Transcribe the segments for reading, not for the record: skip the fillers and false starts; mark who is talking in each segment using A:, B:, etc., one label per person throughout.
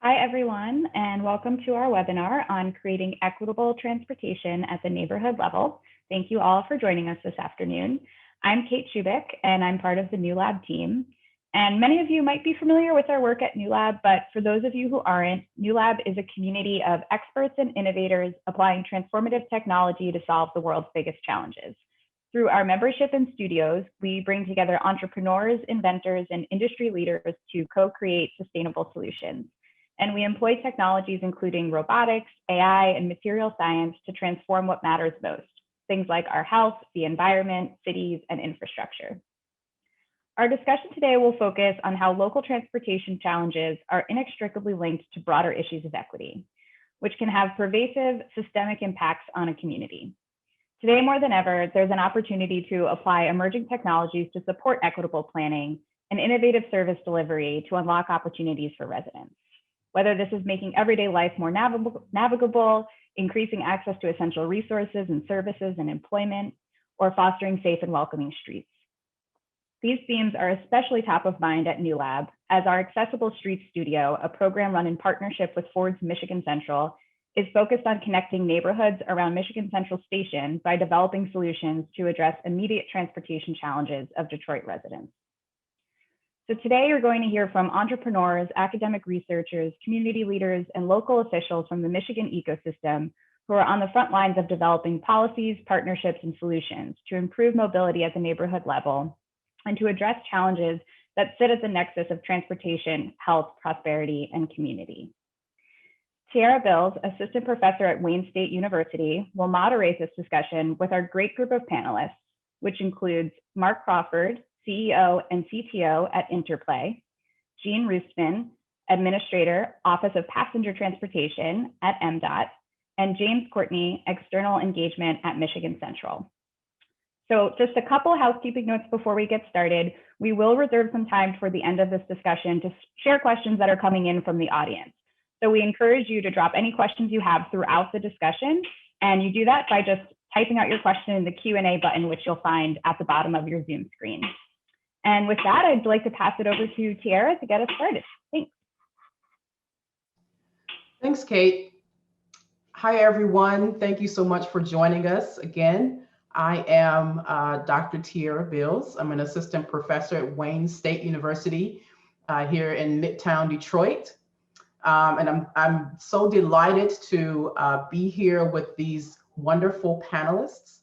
A: Hi, everyone, and welcome to our webinar on creating equitable transportation at the neighborhood level. Thank you all for joining us this afternoon. I'm Kate Shubik, and I'm part of the Newlab team. And many of you might be familiar with our work at Newlab, but for those of you who aren't, Newlab is a community of experts and innovators applying transformative technology to solve the world's biggest challenges. Through our membership and studios, we bring together entrepreneurs, inventors, and industry leaders to co-create sustainable solutions. And we employ technologies including robotics, AI, and material science to transform what matters most, things like our health, the environment, cities, and infrastructure. Our discussion today will focus on how local transportation challenges are inextricably linked to broader issues of equity, which can have pervasive systemic impacts on a community. Today, more than ever, there's an opportunity to apply emerging technologies to support equitable planning and innovative service delivery to unlock opportunities for residents. Whether this is making everyday life more navigable, increasing access to essential resources and services and employment, or fostering safe and welcoming streets. These themes are especially top of mind at Newlab, as our Accessible Streets Studio, a program run in partnership with Ford's Michigan Central, is focused on connecting neighborhoods around Michigan Central Station by developing solutions to address immediate transportation challenges of Detroit residents. So today you're going to hear from entrepreneurs, academic researchers, community leaders, and local officials from the Michigan ecosystem who are on the front lines of developing policies, partnerships, and solutions to improve mobility at the neighborhood level and to address challenges that sit at the nexus of transportation, health, prosperity, and community. Tiara Bills, assistant professor at Wayne State University, will moderate this discussion with our great group of panelists, which includes Mark Crawford, CEO and CTO at Interplay, Jean Rustmann, Administrator, Office of Passenger Transportation at MDOT, and James Courtney, External Engagement at Michigan Central. So just a couple housekeeping notes before we get started. We will reserve some time toward the end of this discussion to share questions that are coming in from the audience. So we encourage you to drop any questions you have throughout the discussion, and you do that by just typing out your question in the Q&A button, which you'll find at the bottom of your Zoom screen. And with that, I'd like to pass it over to Tiara to get us started. Thanks.
B: Thanks, Kate. Hi, everyone. Thank you so much for joining us again. I am Dr. Tiara Bills. I'm an assistant professor at Wayne State University here in Midtown Detroit. And I'm so delighted to be here with these wonderful panelists.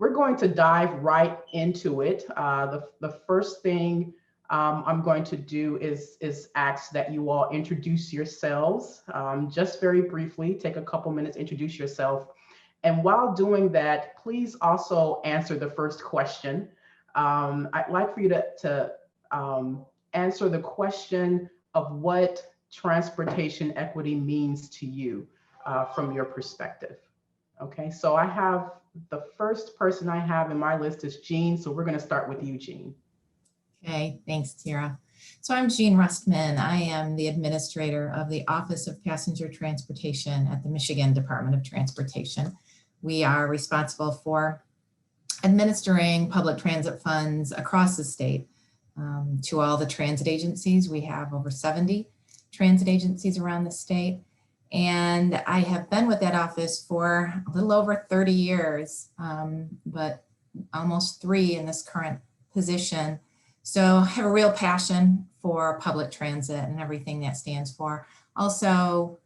B: We're going to dive right into it. The first thing I'm going to do is ask that you all introduce yourselves just very briefly, take a couple minutes, introduce yourself. And while doing that, please also answer the first question. I'd like for you to answer the question of what transportation equity means to you from your perspective. Okay, so I have the first person I have in my list is Jean, so we're going to start with you, Jean.
C: Okay, thanks, Tiara. So I'm Jean Rustmann. I am the administrator of the Office of Passenger Transportation at the Michigan Department of Transportation. We are responsible for administering public transit funds across the state to all the transit agencies. We have over 70 transit agencies around the state. And I have been with that office for a little over 30 years, but almost 3 in this current position. So I have a real passion for public transit and everything that stands for. Also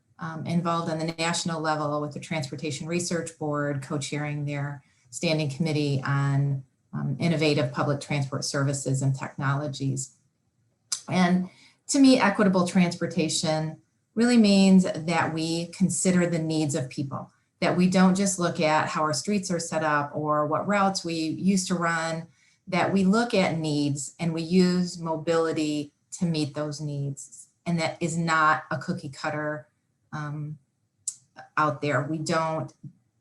C: involved on the national level with the Transportation Research Board, co-chairing their standing committee on innovative public transport services and technologies. And to me, equitable transportation really means that we consider the needs of people, that we don't just look at how our streets are set up or what routes we used to run, that we look at needs and we use mobility to meet those needs. And that is not a cookie cutter out there. We don't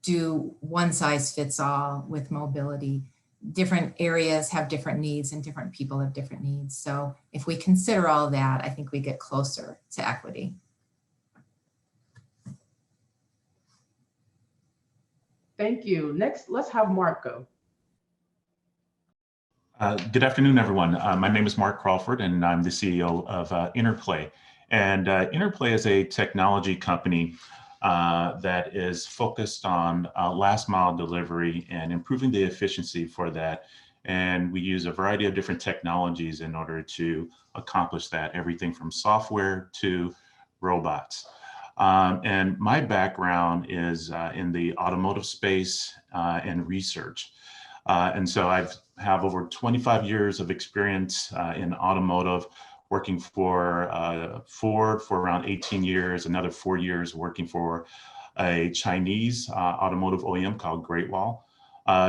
C: do one size fits all with mobility. Different areas have different needs and different people have different needs. So if we consider all that, I think we get closer to equity.
B: Thank you. Next, let's have Mark go.
D: Good afternoon, everyone. My name is Mark Crawford, and I'm the CEO of Interplay. And Interplay is a technology company that is focused on last mile delivery and improving the efficiency for that. And we use a variety of different technologies in order to accomplish that, everything from software to robots. And my background is in the automotive space and research. And so I have over 25 years of experience in automotive, working for Ford for around 18 years, another 4 years working for a Chinese automotive OEM called Great Wall.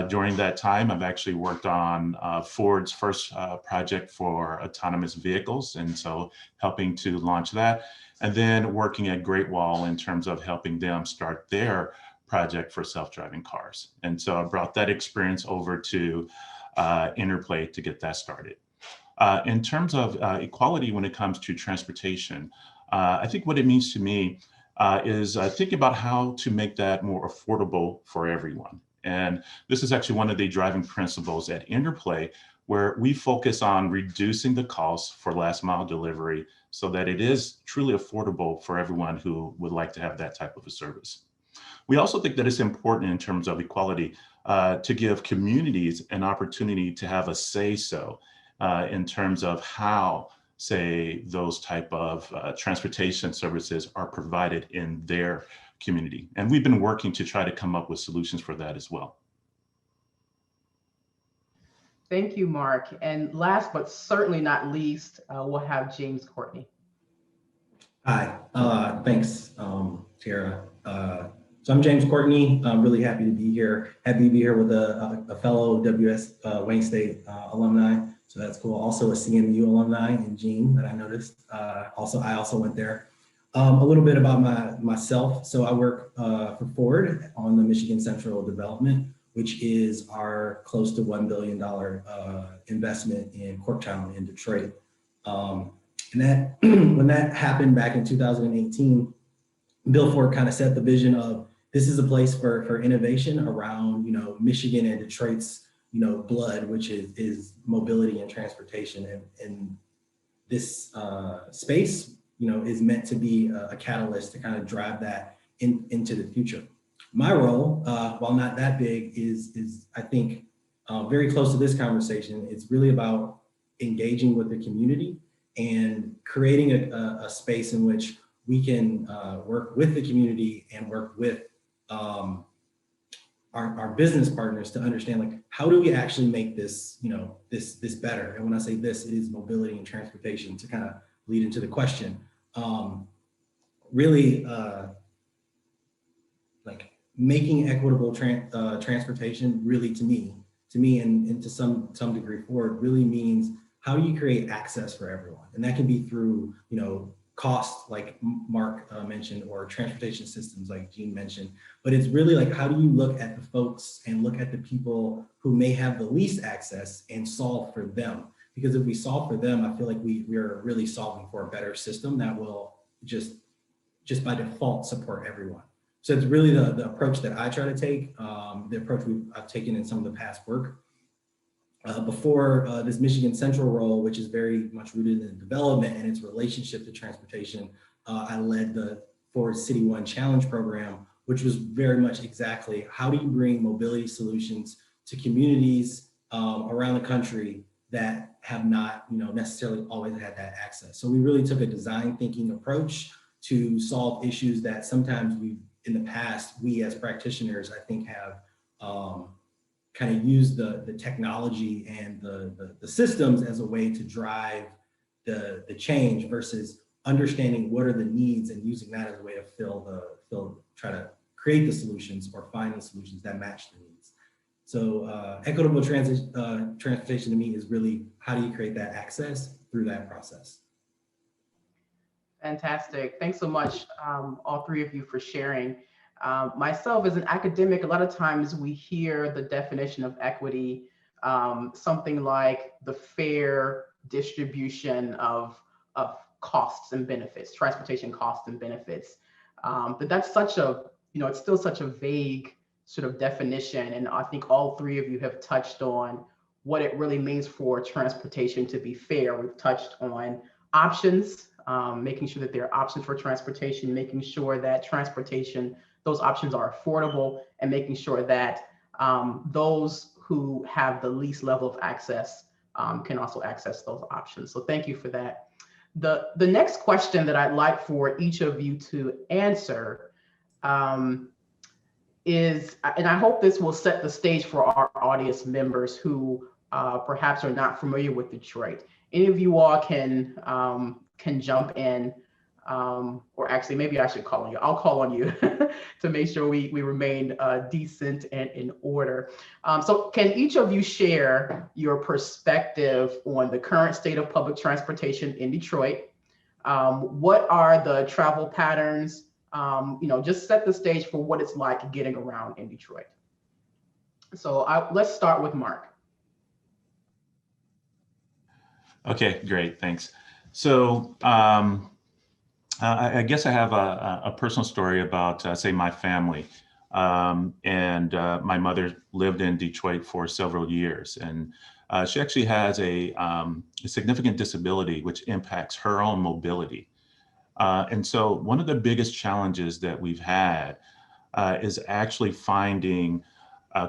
D: During that time, I've actually worked on Ford's first project for autonomous vehicles, and so helping to launch that, and then working at Great Wall in terms of helping them start their project for self-driving cars. And so I brought that experience over to Interplay to get that started. In terms of equality when it comes to transportation, I think what it means to me is thinking about how to make that more affordable for everyone. And this is actually one of the driving principles at Interplay, where we focus on reducing the costs for last mile delivery so that it is truly affordable for everyone who would like to have that type of a service. We also think that it's important in terms of equality to give communities an opportunity to have a say-so in terms of how, say, those type of transportation services are provided in their community. And we've been working to try to come up with solutions for that as well.
B: Thank you, Mark. And last but certainly not least, we'll have James Courtney.
E: Hi, thanks, Tara. So I'm James Courtney. I'm really happy to be here. Happy to be here with a fellow WS Wayne State alumni. So that's cool. Also a CMU alumni in Gene that I noticed. I also went there. A little bit about myself. So I work for Ford on the Michigan Central Development, which is our close to $1 billion investment in Corktown in Detroit. And that when that happened back in 2018, Bill Ford kind of set the vision of this is a place for innovation around, Michigan and Detroit's, blood, which is mobility and transportation. And this space, is meant to be a catalyst to kind of drive that into the future. My role, while not that big, is I think very close to this conversation. It's really about engaging with the community and creating a space in which we can work with the community and work with our business partners to understand, like, how do we actually make this, this better? And when I say this, it is mobility and transportation, to kind of lead into the question. Really, like, making equitable transportation, really, to me and to some degree Ford, really means how do you create access for everyone? And that can be through, cost, like Mark mentioned, or transportation systems like Gene mentioned. But it's really like, how do you look at the folks and look at the people who may have the least access and solve for them? Because if we solve for them, I feel like we are really solving for a better system that will just by default support everyone. So it's really the approach that I try to take, the approach I've taken in some of the past work. Before this Michigan Central role, which is very much rooted in development and its relationship to transportation, I led the Ford City One Challenge program, which was very much exactly how do you bring mobility solutions to communities around the country that have not, necessarily always had that access. So we really took a design thinking approach to solve issues that sometimes in the past, we as practitioners, I think, have kind of use the technology and the systems as a way to drive the change versus understanding what are the needs and using that as a way to try to create the solutions or find the solutions that match the needs. So equitable transportation to me is really, how do you create that access through that process?
B: Fantastic. Thanks so much, all three of you, for sharing. Myself, as an academic, a lot of times we hear the definition of equity, something like the fair distribution of costs and benefits, transportation costs and benefits. But that's such a, it's still such a vague sort of definition. And I think all three of you have touched on what it really means for transportation to be fair. We've touched on options making sure that there are options for transportation, making sure that transportation, those options are affordable, and making sure that those who have the least level of access can also access those options. So thank you for that. The next question that I'd like for each of you to answer is, and I hope this will set the stage for our audience members who perhaps are not familiar with Detroit. Any of you all can jump in, or actually maybe I should call on you. I'll call on you to make sure we remain decent and in order. So can each of you share your perspective on the current state of public transportation in Detroit? What are the travel patterns? Just set the stage for what it's like getting around in Detroit. So let's start with Mark. Okay,
D: great, thanks. So I guess I have a personal story about, say, my family. And my mother lived in Detroit for several years, and she actually has a significant disability which impacts her own mobility. And so one of the biggest challenges that we've had is actually finding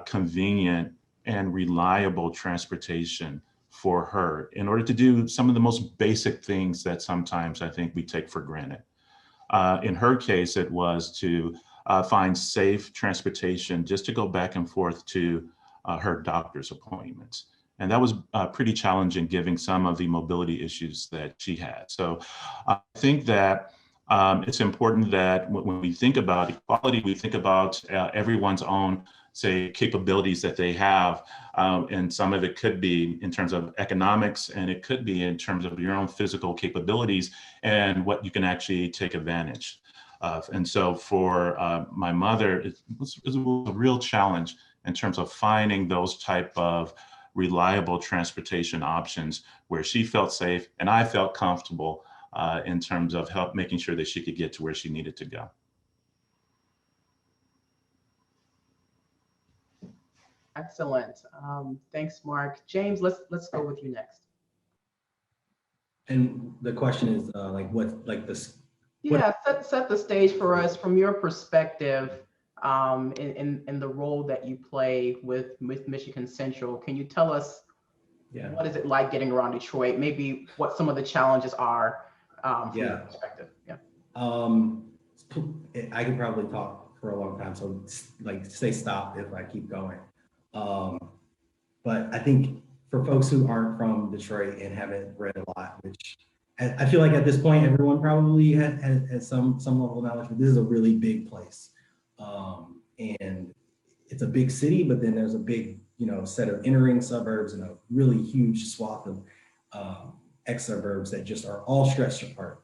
D: convenient and reliable transportation for her in order to do some of the most basic things that sometimes I think we take for granted. In her case, it was to find safe transportation just to go back and forth to her doctor's appointments. And that was pretty challenging given some of the mobility issues that she had. So I think that it's important that when we think about equality, we think about everyone's own, say, capabilities that they have. And some of it could be in terms of economics, and it could be in terms of your own physical capabilities and what you can actually take advantage of. And so for my mother, it was a real challenge in terms of finding those type of reliable transportation options where she felt safe and I felt comfortable in terms of making sure that she could get to where she needed to go.
B: Excellent. Thanks, Mark. James, let's go with you next.
E: And the question is
B: Yeah, set the stage for us from your perspective in the role that you play with Michigan Central. Can you tell us what is it like getting around Detroit? Maybe what some of the challenges are from your perspective. Yeah.
E: I could probably talk for a long time, so say stop if I keep going. But I think for folks who aren't from Detroit and haven't read a lot, which I feel like at this point everyone probably has some level of knowledge, but this is a really big place. And it's a big city, but then there's a big set of entering suburbs and a really huge swath of ex-suburbs that just are all stretched apart.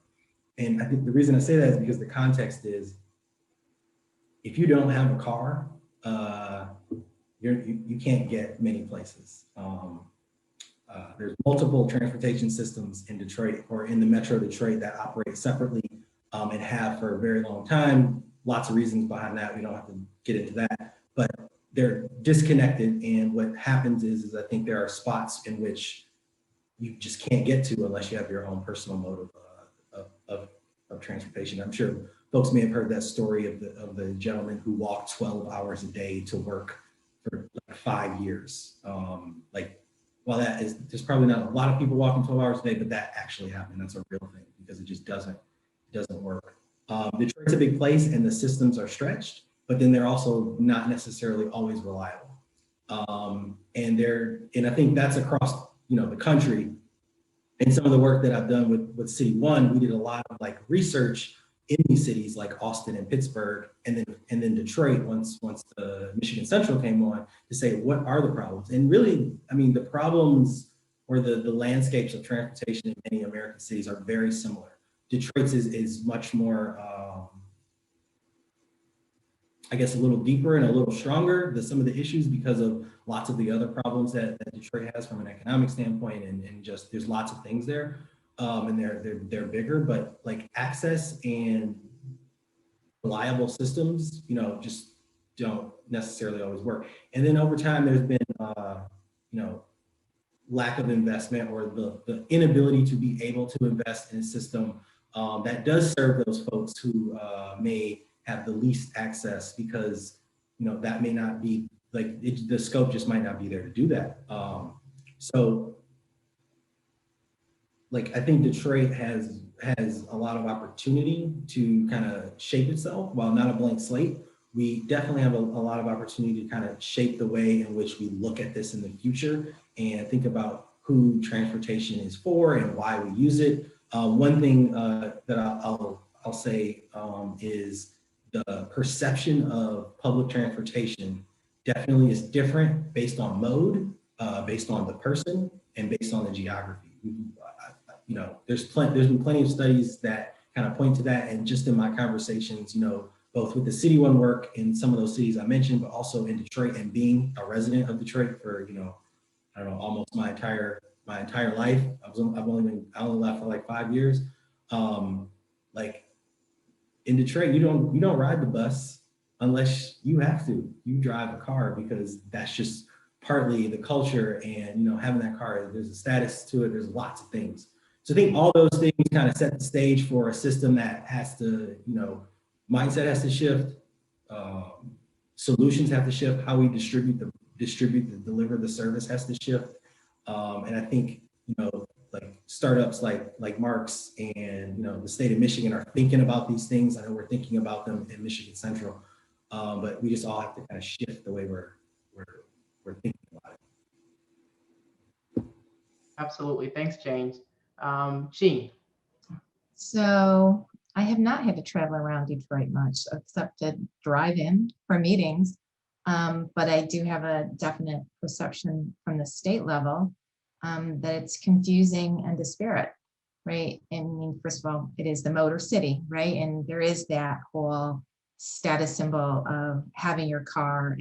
E: And I think the reason I say that is because the context is, if you don't have a car, you can't get many places. There's multiple transportation systems in Detroit or in the Metro Detroit that operate separately and have for a very long time. Lots of reasons behind that. We don't have to get into that, but they're disconnected. And what happens is I think there are spots in which you just can't get to unless you have your own personal mode of transportation. I'm sure folks may have heard that story of the gentleman who walked 12 hours a day to work for like 5 years. While there's probably not a lot of people walking 12 hours a day, but that actually happened. That's a real thing because it just doesn't work. Detroit's a big place and the systems are stretched, but then they're also not necessarily always reliable. And I think that's across the country. And some of the work that I've done with City One, we did a lot of research in these cities like Austin and Pittsburgh, and then Detroit once the Michigan Central came on, to say what are the problems. And really, I mean, the problems or the landscapes of transportation in many American cities are very similar. Detroit's is much more, I guess, a little deeper and a little stronger than some of the issues because of lots of the other problems that Detroit has from an economic standpoint, and just there's lots of things there. And they're bigger, but access and reliable systems, just don't necessarily always work. And then over time, there's been, lack of investment or the inability to be able to invest in a system that does serve those folks who may have the least access, because that may not be like the scope just might not be there to do that. So like I think Detroit has a lot of opportunity to kind of shape itself. While not a blank slate, we definitely have a lot of opportunity to kind of shape the way in which we look at this in the future and think about who transportation is for and why we use it. One thing that I'll say is the perception of public transportation definitely is different based on mode, based on the person, and based on the geography. There's been plenty of studies that kind of point to that, and just in my conversations, both with the City One work in some of those cities I mentioned, but also in Detroit, and being a resident of Detroit for I don't know, almost my entire life. I only left for like 5 years. Like in Detroit, you don't ride the bus unless you have to. You drive a car because that's just partly the culture, and having that car, there's a status to it. There's lots of things. So I think all those things kind of set the stage for a system that has to, mindset has to shift, solutions have to shift, how we deliver the service has to shift. And I think, like startups like Mark's and, the state of Michigan are thinking about these things. I know we're thinking about them in Michigan Central, but we just all have to kind of shift the way we're thinking about it.
B: Absolutely. Thanks, James. Jean.
C: So I have not had to travel around Detroit much, except to drive in for meetings. But I do have a definite perception from the state level that it's confusing and disparate, right? I mean, first of all, it is the motor city, right? And there is that whole status symbol of having your car,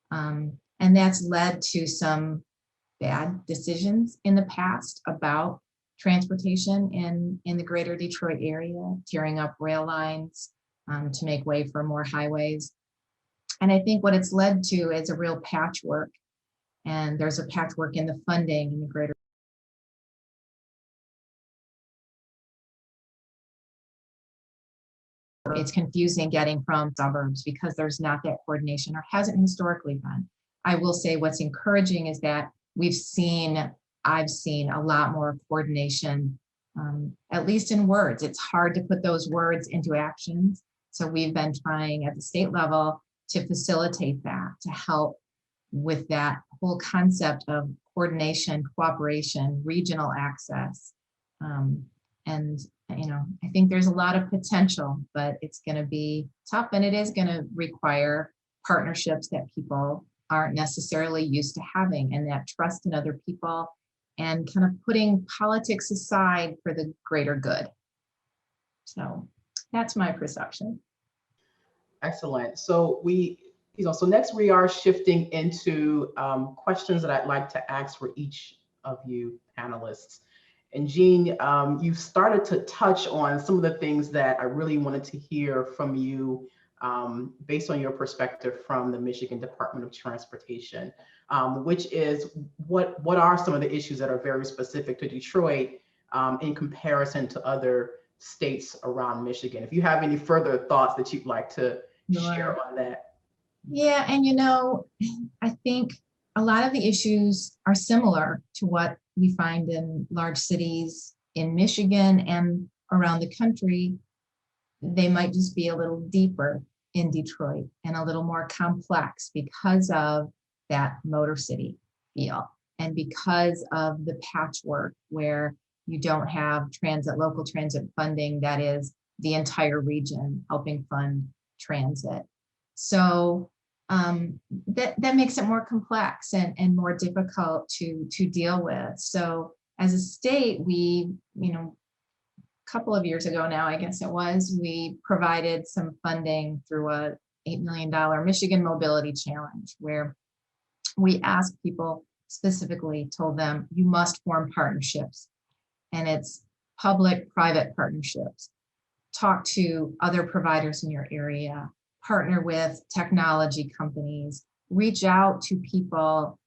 C: and that's led to some bad decisions in the past about transportation in the greater Detroit area, tearing up rail lines to make way for more highways. And I think what it's led to is a real patchwork, and there's a patchwork in the funding in the greater. It's confusing getting from suburbs because there's not that coordination, or hasn't historically been. I will say what's encouraging is that I've seen a lot more coordination, at least in words. It's hard to put those words into actions. So we've been trying at the state level to facilitate that, to help with that whole concept of coordination, cooperation, regional access. And I think there's a lot of potential, but it's going to be tough, and it is going to require partnerships that people aren't necessarily used to having, and that trust in other people, and kind of putting politics aside for the greater good. So that's my perception.
B: Excellent. So so next we are shifting into questions that I'd like to ask for each of you panelists. And Jean, you've started to touch on some of the things that I really wanted to hear from you based on your perspective from the Michigan Department of Transportation, which is what are some of the issues that are very specific to Detroit in comparison to other states around Michigan. If you have any further thoughts that you'd like to share on that.
C: Yeah, and I think a lot of the issues are similar to what we find in large cities in Michigan and around the country. They might just be a little deeper in Detroit and a little more complex because of that motor city feel, and because of the patchwork where you don't have local transit funding that is the entire region helping fund transit. So that makes it more complex and more difficult to deal with. So as a state, we, a couple of years ago now, I guess it was, we provided some funding through a $8 million Michigan Mobility Challenge, where we asked people, specifically told them, you must form partnerships. And it's public-private partnerships. Talk to other providers in your area, partner with technology companies, reach out to people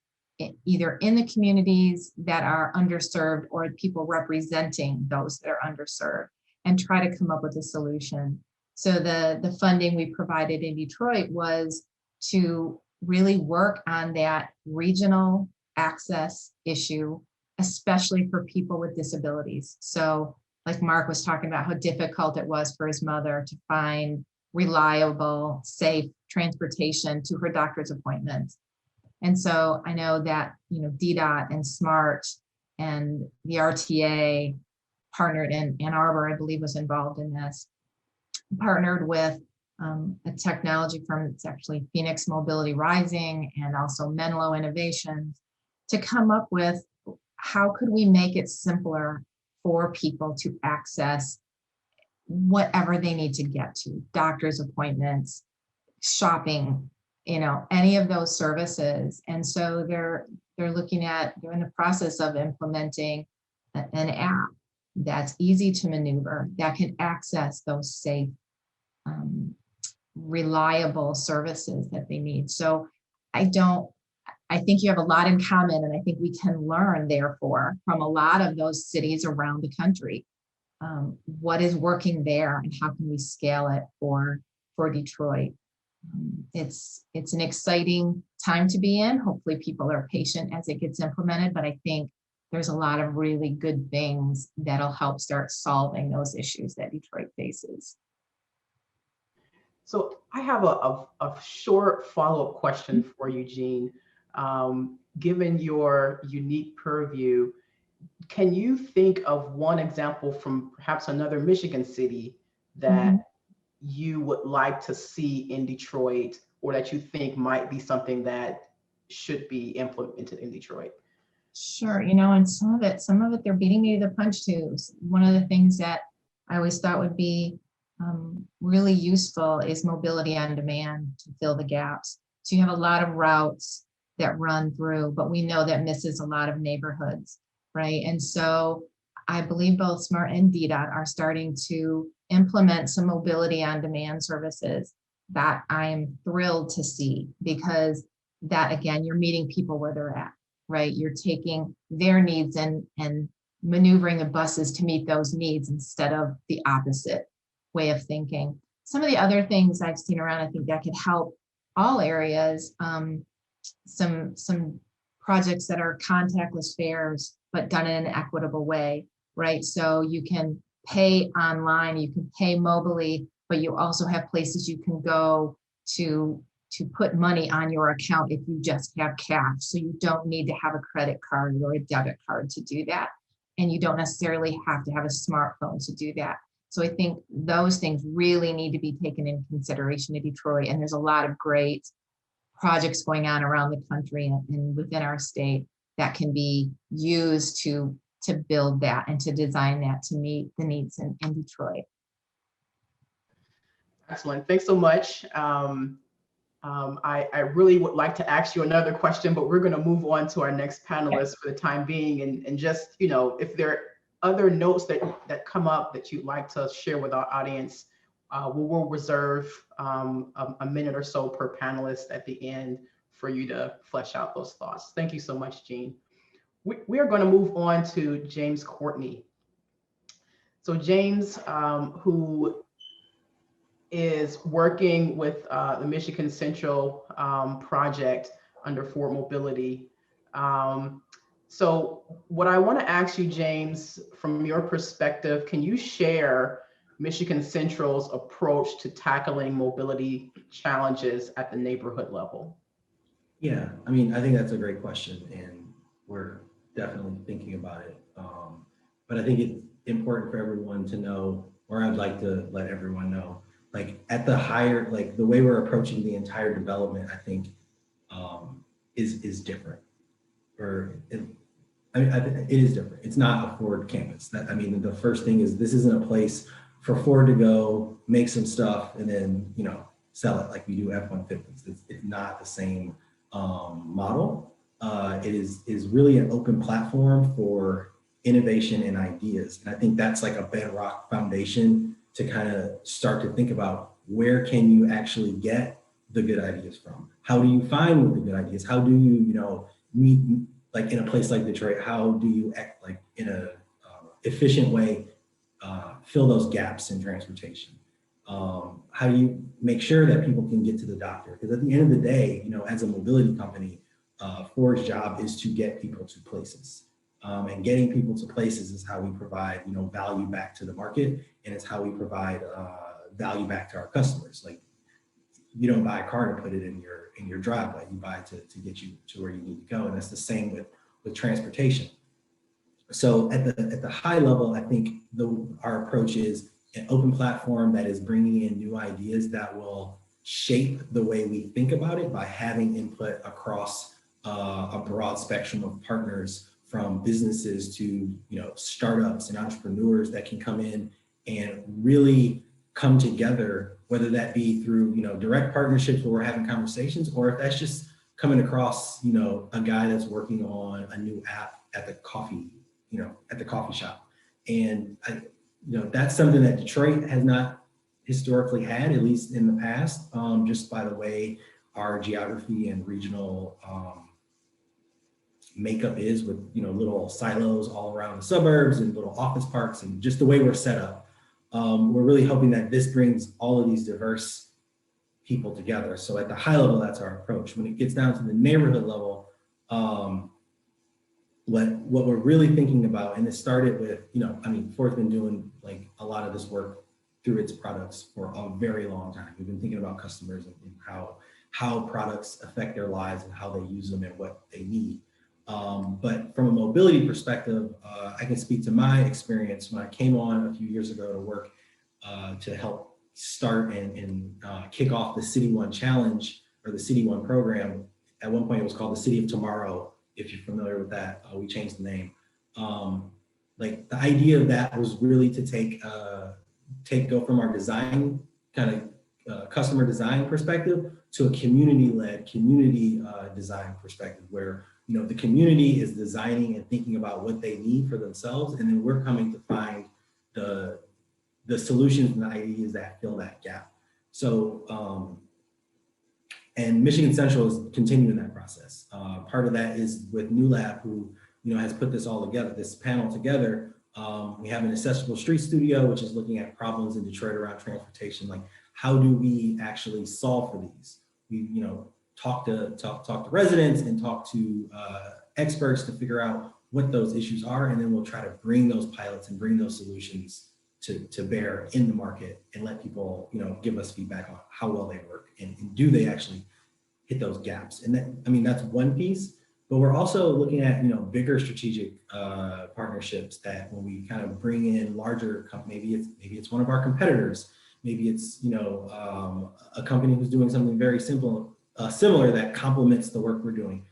C: either in the communities that are underserved or people representing those that are underserved. and try to come up with a solution. So the funding we provided in Detroit was to really work on that regional access issue, especially for people with disabilities. So like Mark was talking about how difficult it was for his mother to find reliable, safe transportation to her doctor's appointments. And so I know that, DDOT and SMART and the RTA partnered, in Ann Arbor, I believe, was involved in this, partnered with a technology firm that's actually Phoenix Mobility Rising and also Menlo Innovations to come up with how could we make it simpler for people to access whatever they need to get to, doctor's appointments, shopping, any of those services. And so they're in the process of implementing an app that's easy to maneuver, that can access those safe, reliable services that they need. So I think you have a lot in common, and I think we can learn, therefore, from a lot of those cities around the country. What is working there, and how can we scale it for Detroit? It's an exciting time to be in. Hopefully people are patient as it gets implemented, but I think there's a lot of really good things that'll help start solving those issues that Detroit faces.
B: So I have a short follow-up question for you, Jean. Given your unique purview, can you think of one example from perhaps another Michigan city that you would like to see in Detroit, or that you think might be something that should be implemented in Detroit?
C: Sure, and some of it, they're beating me to the punch too. One of the things that I always thought would be really useful is mobility on demand to fill the gaps. So you have a lot of routes that run through, but we know that misses a lot of neighborhoods, right? And so I believe both SMART and DDOT are starting to implement some mobility on demand services that I'm thrilled to see, because that, again, you're meeting people where they're at, right? You're taking their needs and maneuvering the buses to meet those needs instead of the opposite way of thinking. Some of the other things I've seen around, I think that could help all areas, some projects that are contactless fares, but done in an equitable way, right? So you can pay online, you can pay mobily, but you also have places you can go to put money on your account if you just have cash. So you don't need to have a credit card or a debit card to do that. And you don't necessarily have to have a smartphone to do that. So I think those things really need to be taken into consideration in Detroit. And there's a lot of great projects going on around the country and within our state that can be used to build that and to design that to meet the needs in Detroit.
B: Excellent. Thanks so much. I really would like to ask you another question, but we're going to move on to our next panelist for the time being. And just, if there are other notes that come up that you'd like to share with our audience, we will reserve a minute or so per panelist at the end for you to flesh out those thoughts. Thank you so much, Jean. We are going to move on to James Courtney. So James, who is working with the Michigan Central project under Ford Mobility. So what I want to ask you, James, from your perspective, can you share Michigan Central's approach to tackling mobility challenges at the neighborhood level?
E: Yeah, I mean, I think that's a great question, and we're definitely thinking about it. But I think it's important for everyone to know, or I'd like to let everyone know, like at the higher, like the way we're approaching the entire development, I think is different. It is different. It's not a Ford campus. The first thing is this isn't a place for Ford to go make some stuff and then sell it like we do F-150s. It's not the same model. It is really an open platform for innovation and ideas. And I think that's like a bedrock foundation to kind of start to think about where can you actually get the good ideas from? How do you find the good ideas? How do you, meet, like in a place like Detroit, how do you act like in a efficient way, fill those gaps in transportation? How do you make sure that people can get to the doctor? Because at the end of the day, you know, as a mobility company, Ford's job is to get people to places. And getting people to places is how we provide, you know, value back to the market, and it's how we provide value back to our customers. Like, you don't buy a car to put it in your driveway. You buy it to get you to where you need to go, and that's the same with transportation. So at the high level, I think our approach is an open platform that is bringing in new ideas that will shape the way we think about it by having input across a broad spectrum of partners, from businesses to, you know, startups and entrepreneurs that can come in and really come together, whether that be through, you know, direct partnerships where we're having conversations, or if that's just coming across, you know, a guy that's working on a new app at the coffee shop. And you know, that's something that Detroit has not historically had, at least in the past, just by the way our geography and regional makeup is, with, you know, little silos all around the suburbs and little office parks, and just the way we're set up. We're really hoping that this brings all of these diverse people together. So at the high level, that's our approach. When it gets down to the neighborhood level, what we're really thinking about, and it started with, you know, I mean, Ford's been doing like a lot of this work through its products for a very long time. We've been thinking about customers and how products affect their lives and how they use them and what they need. But from a mobility perspective, I can speak to my experience when I came on a few years ago to work to help start and kick off the City One Challenge, or the City One program. At one point, it was called the City of Tomorrow. If you're familiar with that, we changed the name. Like, the idea of that was really to go from our design kind of customer design perspective to a community-led design perspective, where, you know, the community is designing and thinking about what they need for themselves, and then we're coming to find the solutions and the ideas that fill that gap. So, and Michigan Central is continuing that process. Part of that is with Newlab, who, you know, has put this all together, this panel together. We have an accessible street studio, which is looking at problems in Detroit around transportation. Like, how do we actually solve for these? We, you know, talk to residents and talk to experts to figure out what those issues are, and then we'll try to bring those pilots and bring those solutions to bear in the market, and let people, you know, give us feedback on how well they work, and do they actually hit those gaps. And that, I mean, that's one piece, but we're also looking at, you know, bigger strategic partnerships, that when we kind of bring in larger companies, maybe it's one of our competitors, maybe it's, you know, a company who's doing something very similar that complements the work we're doing.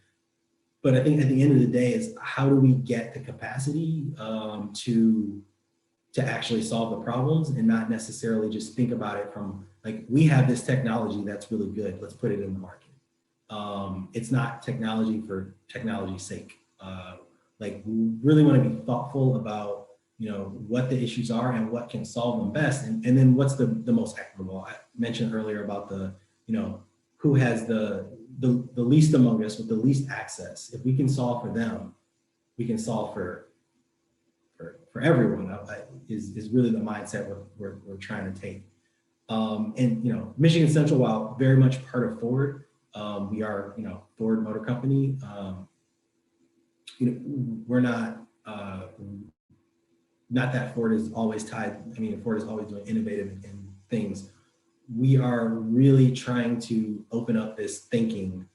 E: But I think at the end of the day is, how do we get the capacity to actually solve the problems, and not necessarily just think about it from, like, we have this technology that's really good, let's put it in the market. It's not technology for technology's sake. Like, we really want to be thoughtful about, you know, what the issues are and what can solve them best, and then what's the most equitable. I mentioned earlier about the, you know, who has the least among us with the least access. If we can solve for them, we can solve for everyone. Is really the mindset we're trying to take. And, you know, Michigan Central, while very much part of Ford, we are, you know, Ford Motor Company. You know, we're not that Ford is always tied. I mean, Ford is always doing innovative things. We are really trying to open up this thinking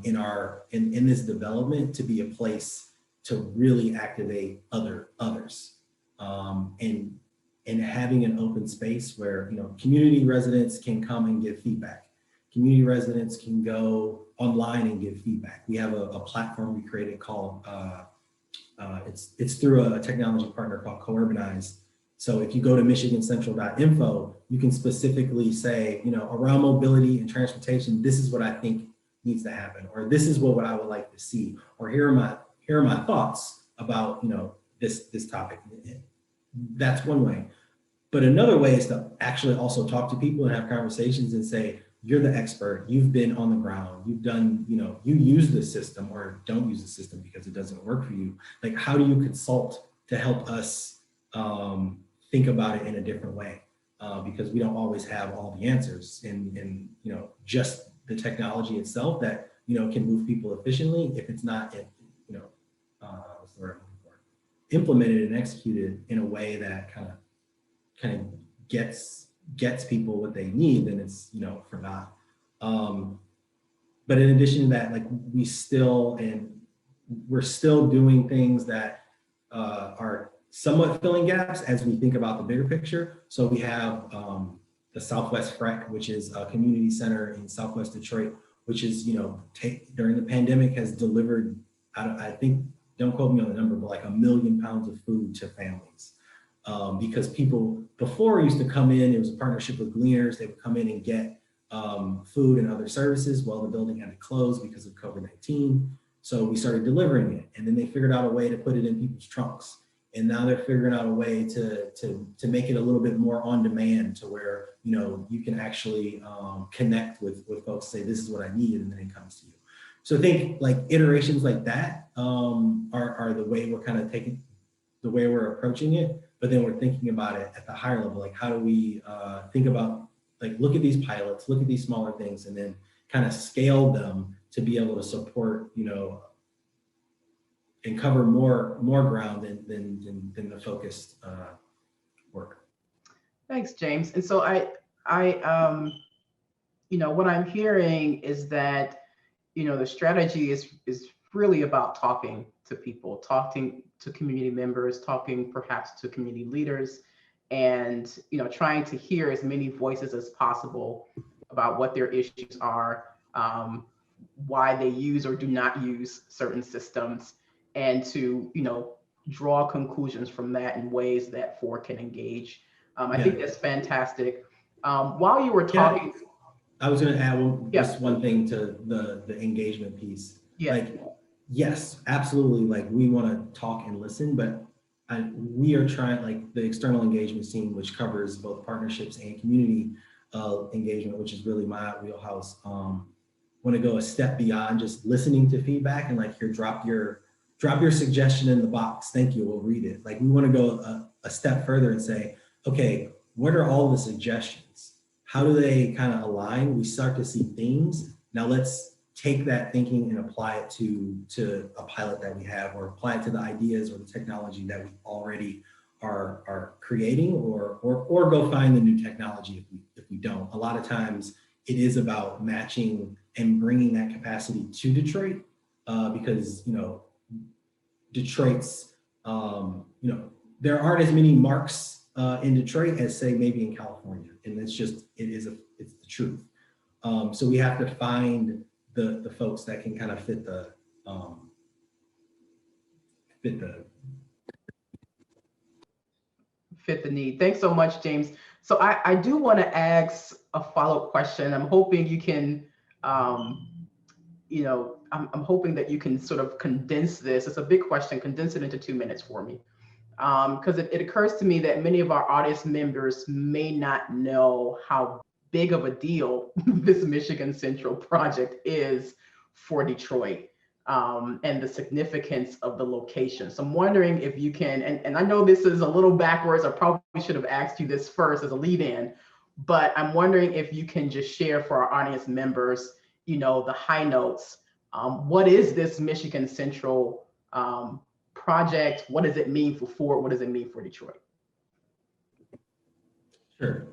E: in this development to be a place to really activate others, and having an open space where, you know, community residents can come and give feedback. Community residents can go online and give feedback. We have a platform we created called it's through a technology partner called Co-Urbanize. So if you go to michigancentral.info, you can specifically say, you know, around mobility and transportation, this is what I think needs to happen, or this is what I would like to see, or here are my thoughts about, you know, this topic. That's one way. But another way is to actually also talk to people and have conversations and say, you're the expert, you've been on the ground, you've done, you know, you use the system or don't use the system because it doesn't work for you. Like, how do you consult to help us think about it in a different way, because we don't always have all the answers in you know, just the technology itself that, you know, can move people efficiently. If it's not, you know, what's the word I'm looking for? Implemented and executed in a way that kind of gets people what they need, then it's, you know, forgotten. But in addition to that, like we're still doing things that are somewhat filling gaps as we think about the bigger picture. So we have the Southwest FREC, which is a community center in Southwest Detroit, which is, you know, during the pandemic has delivered, I think, don't quote me on the number, but like 1 million pounds of food to families. Because people before used to come in, it was a partnership with Gleaners, they would come in and get food and other services while the building had to close because of COVID-19. So we started delivering it, and then they figured out a way to put it in people's trunks. And now they're figuring out a way to make it a little bit more on demand, to where, you know, you can actually connect with folks, say, this is what I need, and then it comes to you. So I think like iterations like that are the way we're kind of taking, the way we're approaching it. But then we're thinking about it at the higher level, like how do we think about, like, look at these pilots, look at these smaller things, and then kind of scale them to be able to support, you know, and cover more ground than the focused work.
B: Thanks, James. And so I you know, what I'm hearing is that, you know, the strategy is really about talking to people, talking to community members, talking perhaps to community leaders, and, you know, trying to hear as many voices as possible about what their issues are, why they use or do not use certain systems, and to, you know, draw conclusions from that in ways that four can engage. I think that's fantastic. While you were talking,
E: I was going to add just one thing to the engagement piece.
B: Yeah.
E: Like, yes, absolutely. Like, we want to talk and listen, but we are trying, like the external engagement team, which covers both partnerships and community engagement, which is really my wheelhouse. Want to go a step beyond just listening to feedback and like, here, drop your suggestion in the box. Thank you. We'll read it. Like, we want to go a step further and say, okay, what are all the suggestions? How do they kind of align? We start to see themes. Now let's take that thinking and apply it to a pilot that we have, or apply it to the ideas or the technology that we already are creating, or go find the new technology if we don't. A lot of times it is about matching and bringing that capacity to Detroit, because, you know, Detroit's, you know, there aren't as many marks in Detroit as, say, maybe in California, and it's the truth. So we have to find the folks that can kind of fit the
B: need. Thanks so much, James. So I do want to ask a follow-up question. I'm hoping you can, you know, I'm hoping that you can sort of condense this. It's a big question. Condense it into 2 minutes for me. Because it occurs to me that many of our audience members may not know how big of a deal this Michigan Central project is for Detroit, and the significance of the location. So I'm wondering if you can, and I know this is a little backwards, I probably should have asked you this first as a lead in, but I'm wondering if you can just share for our audience members, you know, the high notes. What is this Michigan Central project? What does it mean for Ford? What does it mean for Detroit?
E: Sure.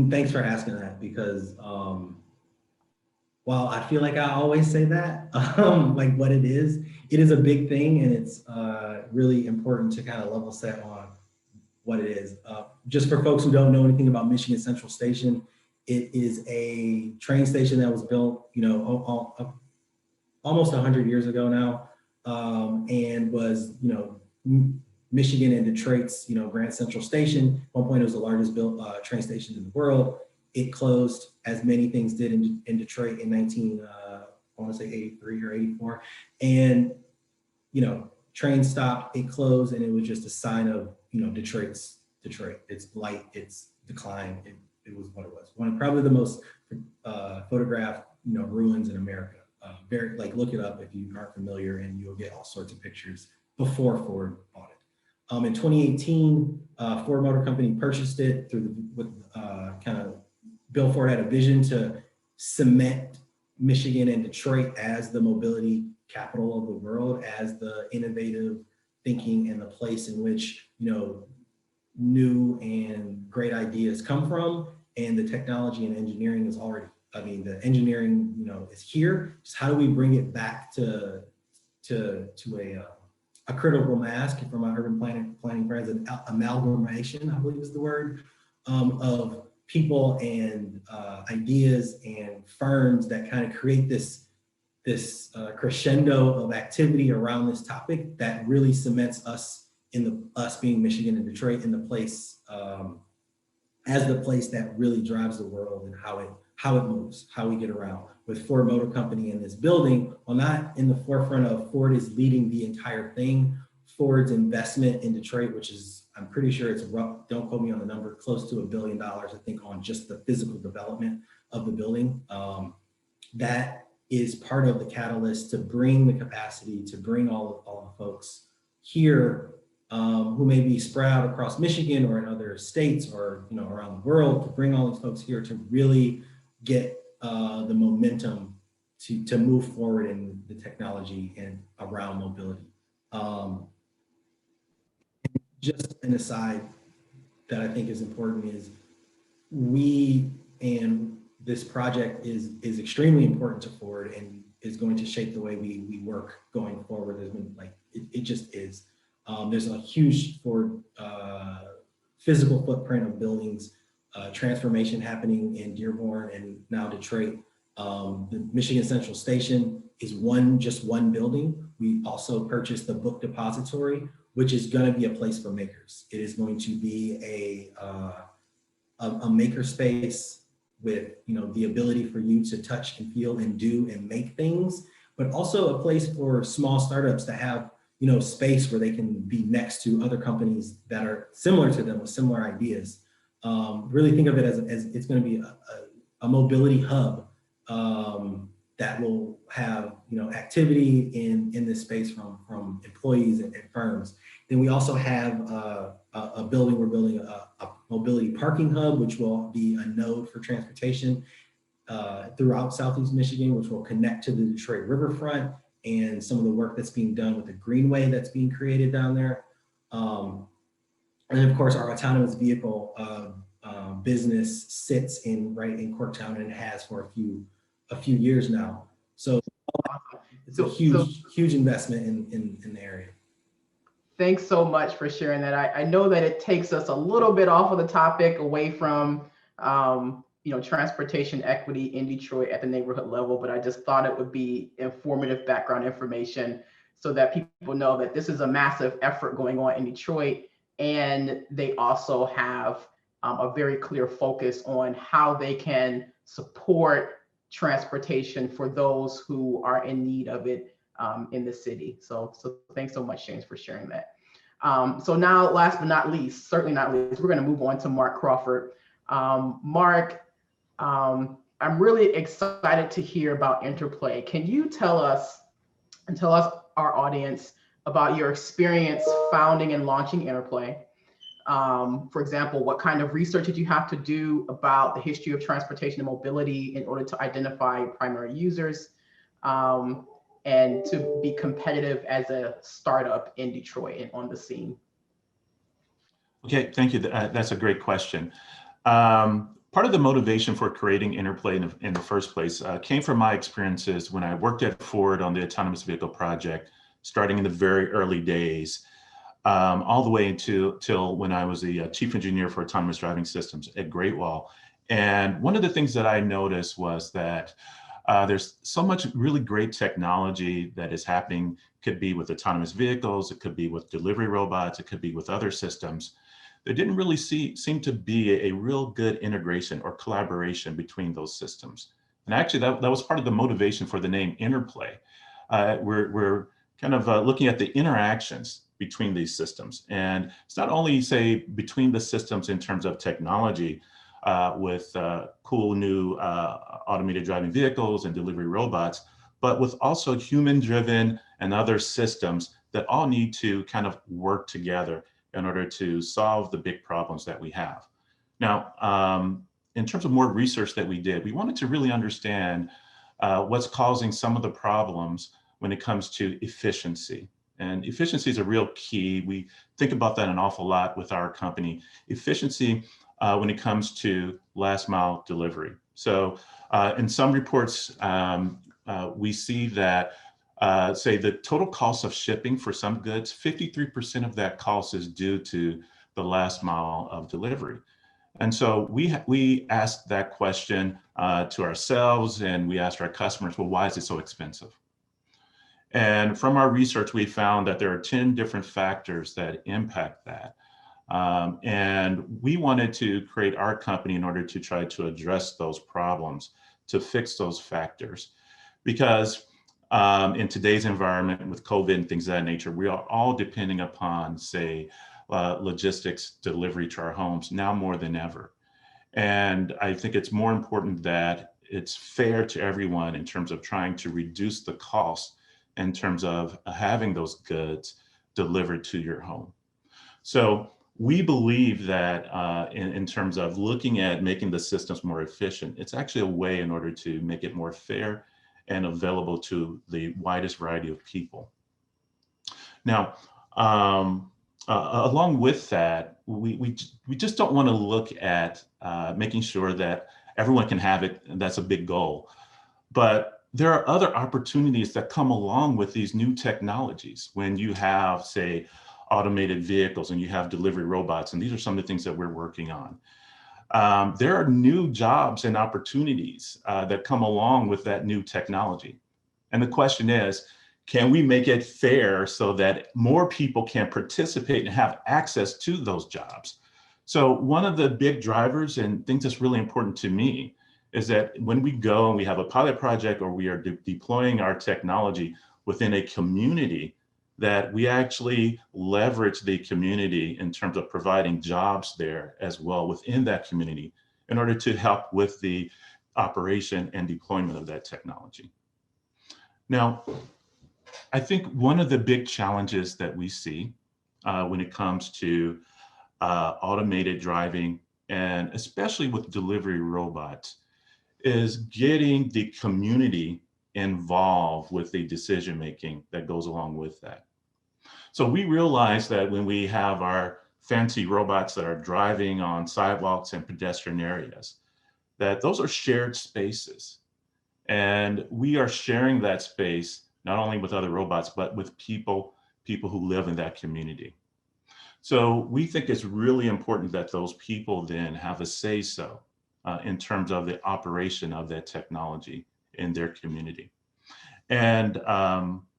E: Thanks for asking that, because while I feel like I always say that, like what it is a big thing, and it's really important to kind of level set on what it is. Just for folks who don't know anything about Michigan Central Station, it is a train station that was built, you know, almost 100 years ago now, and was, you know, Michigan and Detroit's, you know, Grand Central Station. At one point, it was the largest built train station in the world. It closed, as many things did in Detroit, in I want to say 83 or 84. And, you know, train stopped, it closed, and it was just a sign of, you know, Detroit, its blight, its decline. It was what it was. One of probably the most photographed, you know, ruins in America. Very, like, look it up if you aren't familiar, and you'll get all sorts of pictures before Ford bought it. In 2018, Ford Motor Company purchased it through Bill Ford had a vision to cement Michigan and Detroit as the mobility capital of the world, as the innovative thinking and the place in which, new and great ideas come from. And the technology and engineering is already, the engineering, is here. Just how do we bring it back to a critical mass, from my urban planning friends, an amalgamation, I believe is the word, of people and ideas and firms that kind of create this crescendo of activity around this topic that really cements us us being Michigan and Detroit in the place as the place that really drives the world and how it moves, how we get around. With Ford Motor Company in this building, while not in the forefront of Ford is leading the entire thing, Ford's investment in Detroit, which is, I'm pretty sure it's rough, don't quote me on the number, close to $1 billion, I think, on just the physical development of the building. That is part of the catalyst to bring the capacity, to bring all the folks here who may be spread out across Michigan or in other states or around the world, to bring all these folks here to really get the momentum to move forward in the technology and around mobility. Just an aside that I think is important is this project is extremely important to Ford and is going to shape the way we work going forward. There's been it just is. There's a huge Ford physical footprint of buildings, transformation happening in Dearborn and now Detroit. The Michigan Central Station is just one building. We also purchased the book depository, which is going to be a place for makers. It is going to be a maker space with the ability for you to touch and feel and do and make things, but also a place for small startups to have space where they can be next to other companies that are similar to them with similar ideas. Really think of it as it's going to be a mobility hub that will have activity in this space from employees and firms. Then we also have a building, we're building a mobility parking hub, which will be a node for transportation throughout Southeast Michigan, which will connect to the Detroit riverfront and some of the work that's being done with the greenway that's being created down there. And of course, our autonomous vehicle business sits right in Corktown and has for a few years now. So it's a huge investment in the area.
B: Thanks so much for sharing that. I know that it takes us a little bit off of the topic, away from transportation equity in Detroit at the neighborhood level, but I just thought it would be informative background information so that people know that this is a massive effort going on in Detroit, and they also have a very clear focus on how they can support transportation for those who are in need of it in the city. So thanks so much, James, for sharing that. So now, last but not least, certainly not least, we're going to move on to Mark Crawford. Mark, I'm really excited to hear about Interplay. Can you tell us our audience about your experience founding and launching Interplay? For example, what kind of research did you have to do about the history of transportation and mobility in order to identify primary users and to be competitive as a startup in Detroit and on the scene?
D: Okay, thank you. That's a great question. Part of the motivation for creating Interplay in the first place came from my experiences when I worked at Ford on the autonomous vehicle project, starting in the very early days, all the way till when I was the chief engineer for autonomous driving systems at Great Wall. And one of the things that I noticed was that there's so much really great technology that is happening. Could be with autonomous vehicles, it could be with delivery robots, it could be with other systems. There didn't really seem to be a real good integration or collaboration between those systems. And actually that was part of the motivation for the name Interplay. We're kind of looking at the interactions between these systems. And it's not only, say, between the systems in terms of technology with cool new automated driving vehicles and delivery robots, but with also human-driven and other systems that all need to kind of work together in order to solve the big problems that we have. Now, in terms of more research that we did, we wanted to really understand what's causing some of the problems when it comes to efficiency. And efficiency is a real key. We think about that an awful lot with our company. Efficiency when it comes to last mile delivery. So in some reports, we see that, say, the total cost of shipping for some goods, 53% of that cost is due to the last mile of delivery. And so we asked that question to ourselves, and we asked our customers, well, why is it so expensive? And from our research, we found that there are 10 different factors that impact that. And we wanted to create our company in order to try to address those problems, to fix those factors. Because in today's environment with COVID and things of that nature, we are all depending upon, say, logistics delivery to our homes now more than ever. And I think it's more important that it's fair to everyone in terms of trying to reduce the cost in terms of having those goods delivered to your home. So we believe that in terms of looking at making the systems more efficient, it's actually a way in order to make it more fair and available to the widest variety of people. Now, along with that, we just don't want to look at making sure that everyone can have it, and that's a big goal. But there are other opportunities that come along with these new technologies when you have, say, automated vehicles and you have delivery robots, and these are some of the things that we're working on. There are new jobs and opportunities that come along with that new technology. And the question is, can we make it fair so that more people can participate and have access to those jobs? So one of the big drivers and things that's really important to me is that when we go and we have a pilot project or we are deploying our technology within a community, that we actually leverage the community in terms of providing jobs there as well within that community in order to help with the operation and deployment of that technology. Now, I think one of the big challenges that we see when it comes to automated driving, and especially with delivery robots, is getting the community involved with the decision making that goes along with that. So we realize that when we have our fancy robots that are driving on sidewalks and pedestrian areas, that those are shared spaces. And we are sharing that space not only with other robots, but with people who live in that community. So we think it's really important that those people then have a say-so in terms of the operation of that technology in their community. And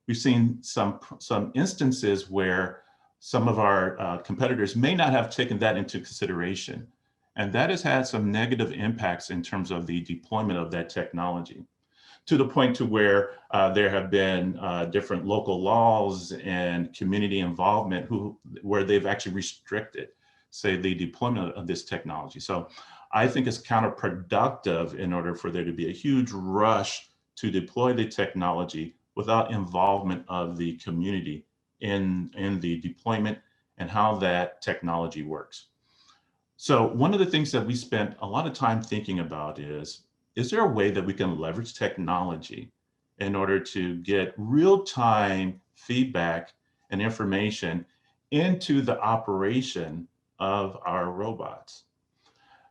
D: we've seen some instances where some of our competitors may not have taken that into consideration. And that has had some negative impacts in terms of the deployment of that technology, to the point to where there have been different local laws and community involvement where they've actually restricted, say, the deployment of this technology. So I think it's counterproductive in order for there to be a huge rush to deploy the technology without involvement of the community in the deployment and how that technology works. So one of the things that we spent a lot of time thinking about is there a way that we can leverage technology in order to get real-time feedback and information into the operation of our robots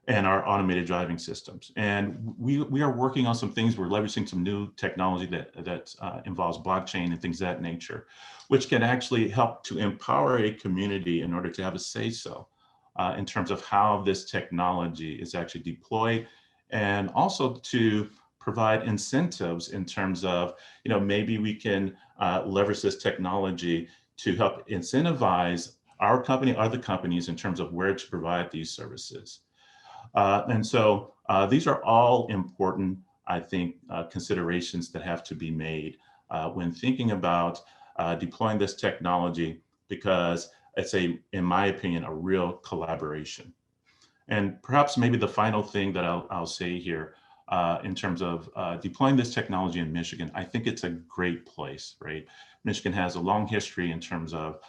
D: and our automated driving systems? And we are working on some things. We're leveraging some new technology that involves blockchain and things of that nature, which can actually help to empower a community in order to have a say-so in terms of how this technology is actually deployed, and also to provide incentives in terms of, maybe we can leverage this technology to help incentivize our company, other companies, in terms of where to provide these services. And so these are all important, I think, considerations that have to be made when thinking about deploying this technology, because it's in my opinion, a real collaboration. And perhaps maybe the final thing that I'll say here in terms of deploying this technology in Michigan, I think it's a great place, right? Michigan has a long history in terms of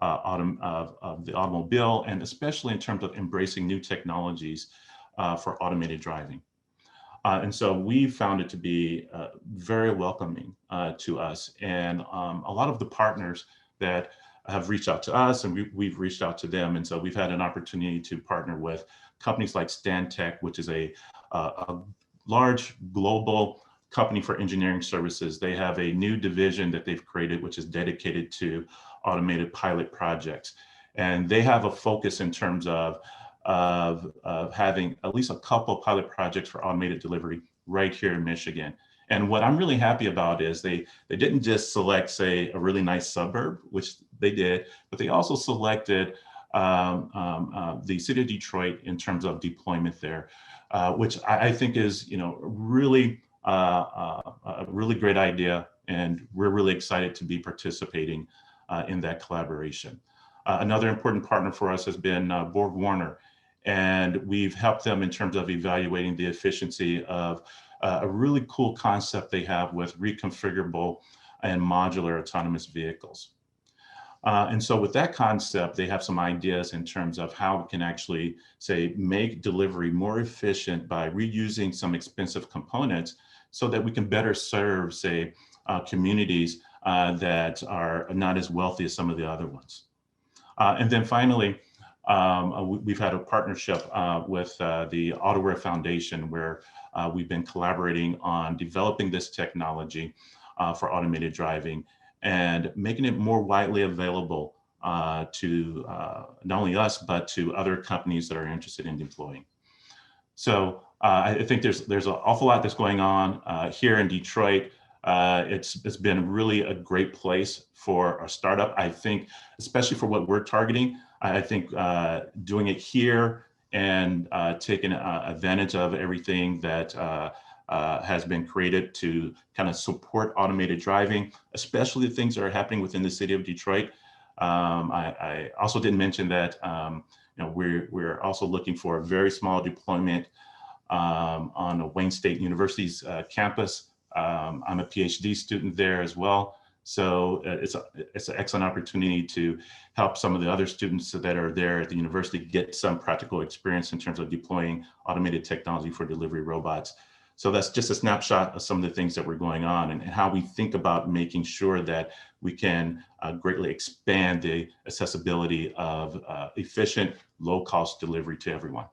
D: of the automobile, and especially in terms of embracing new technologies for automated driving. And so we found it to be very welcoming to us. And a lot of the partners that have reached out to us, and we've reached out to them. And so we've had an opportunity to partner with companies like Stantec, which is a large global company for engineering services. They have a new division that they've created, which is dedicated to automated pilot projects. And they have a focus in terms of having at least a couple pilot projects for automated delivery right here in Michigan. And what I'm really happy about is they didn't just select, say, a really nice suburb, which they did, but they also selected the city of Detroit in terms of deployment there, which I think is, really a really great idea. And we're really excited to be participating in that collaboration. Another important partner for us has been Borg Warner. And we've helped them in terms of evaluating the efficiency of a really cool concept they have with reconfigurable and modular autonomous vehicles. And so with that concept, they have some ideas in terms of how we can actually, say, make delivery more efficient by reusing some expensive components so that we can better serve, say, communities that are not as wealthy as some of the other ones. And then finally, we've had a partnership with the Autoware Foundation, where we've been collaborating on developing this technology for automated driving and making it more widely available to not only us, but to other companies that are interested in deploying. So I think there's an awful lot that's going on here in Detroit. It's been really a great place for a startup. I think, especially for what we're targeting, I think doing it here and taking advantage of everything that has been created to kind of support automated driving, especially the things that are happening within the city of Detroit. I also didn't mention that we're also looking for a very small deployment on Wayne State University's campus. I'm a PhD student there as well. So it's an excellent opportunity to help some of the other students that are there at the university get some practical experience in terms of deploying automated technology for delivery robots. So that's just a snapshot of some of the things that were going on and how we think about making sure that we can greatly expand the accessibility of efficient, low-cost delivery to everyone.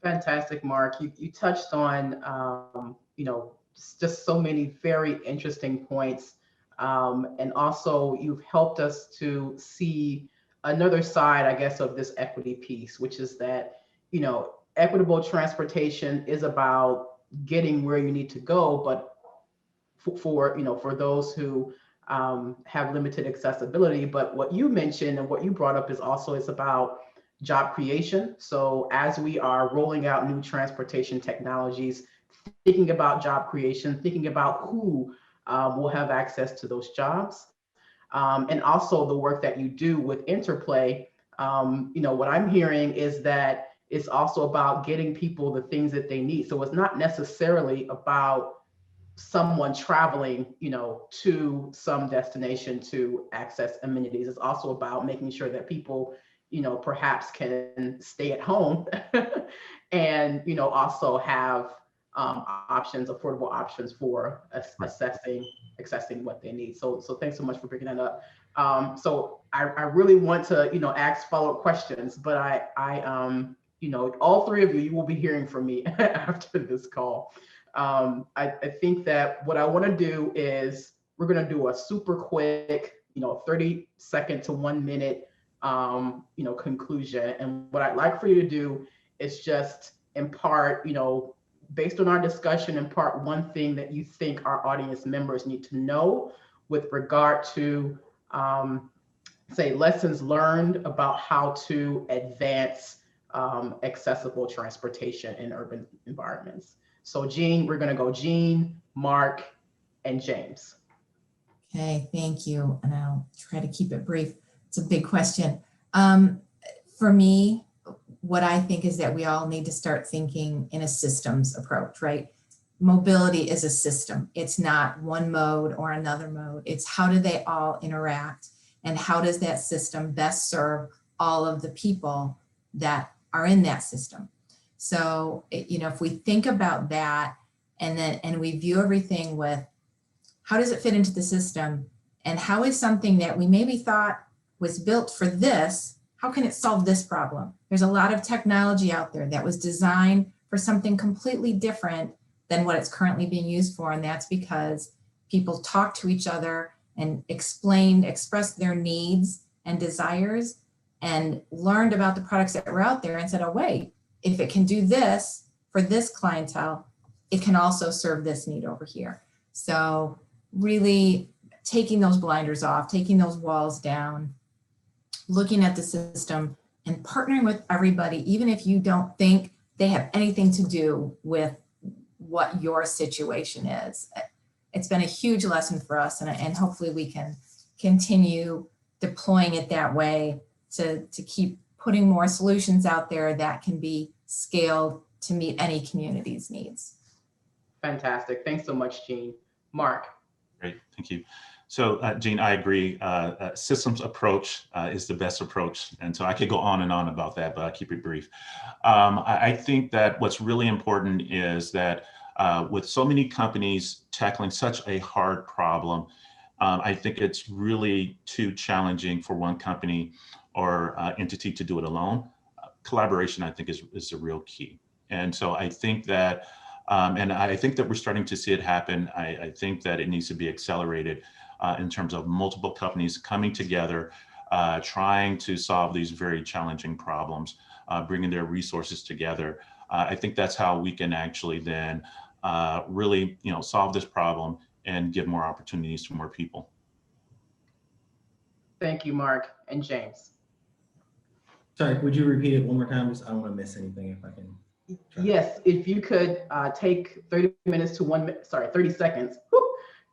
B: Fantastic, Mark. You touched on, just so many very interesting points. And also you've helped us to see another side, I guess, of this equity piece, which is that, equitable transportation is about getting where you need to go, but for those who have limited accessibility. But what you mentioned and what you brought up is also it's about job creation. So as we are rolling out new transportation technologies, thinking about job creation, thinking about who will have access to those jobs, and also the work that you do with Interplay. What I'm hearing is that it's also about getting people the things that they need. So it's not necessarily about someone traveling, to some destination to access amenities. It's also about making sure that people, perhaps can stay at home and, also have options, affordable options for accessing what they need. So thanks so much for picking that up. So I really want to, ask follow-up questions, but I all three of you will be hearing from me after this call. I think that what I want to do is we're going to do a super quick, 30-second to 1 minute, conclusion. And what I'd like for you to do is just impart, based on our discussion, impart one thing that you think our audience members need to know with regard to, say, lessons learned about how to advance accessible transportation in urban environments. So Jean, we're going to go Jean, Mark, and James.
C: Okay, thank you. And I'll try to keep it brief. It's a big question. For me, what I think is that we all need to start thinking in a systems approach, right? mobility is a system. It's not one mode or another mode. It's how do they all interact, and how does that system best serve all of the people that are in that system. So, if we think about that, and we view everything with how does it fit into the system, and how is something that we maybe thought was built for this, how can it solve this problem? There's a lot of technology out there that was designed for something completely different than what it's currently being used for. And that's because people talked to each other and expressed their needs and desires, and learned about the products that were out there and said, oh, wait, if it can do this for this clientele, it can also serve this need over here. So really taking those blinders off, taking those walls down, looking at the system and partnering with everybody, even if you don't think they have anything to do with what your situation is. It's been a huge lesson for us, and hopefully we can continue deploying it that way to keep putting more solutions out there that can be scaled to meet any community's needs.
B: Fantastic. Thanks so much, Jean. Mark.
D: Great, thank you. So Jean, I agree. Systems approach is the best approach. And so I could go on and on about that, but I'll keep it brief. I think that what's really important is that with so many companies tackling such a hard problem, I think it's really too challenging for one company or entity to do it alone. Collaboration, I think, is the real key. And so I think that, and I think that we're starting to see it happen. I think that it needs to be accelerated in terms of multiple companies coming together, trying to solve these very challenging problems, bringing their resources together. I think that's how we can actually then really, solve this problem and give more opportunities to more people.
B: Thank you, Mark. And James.
E: Sorry, would you repeat it one more time? Just I don't want to miss anything if I can.
B: Yes, if you could take 30 seconds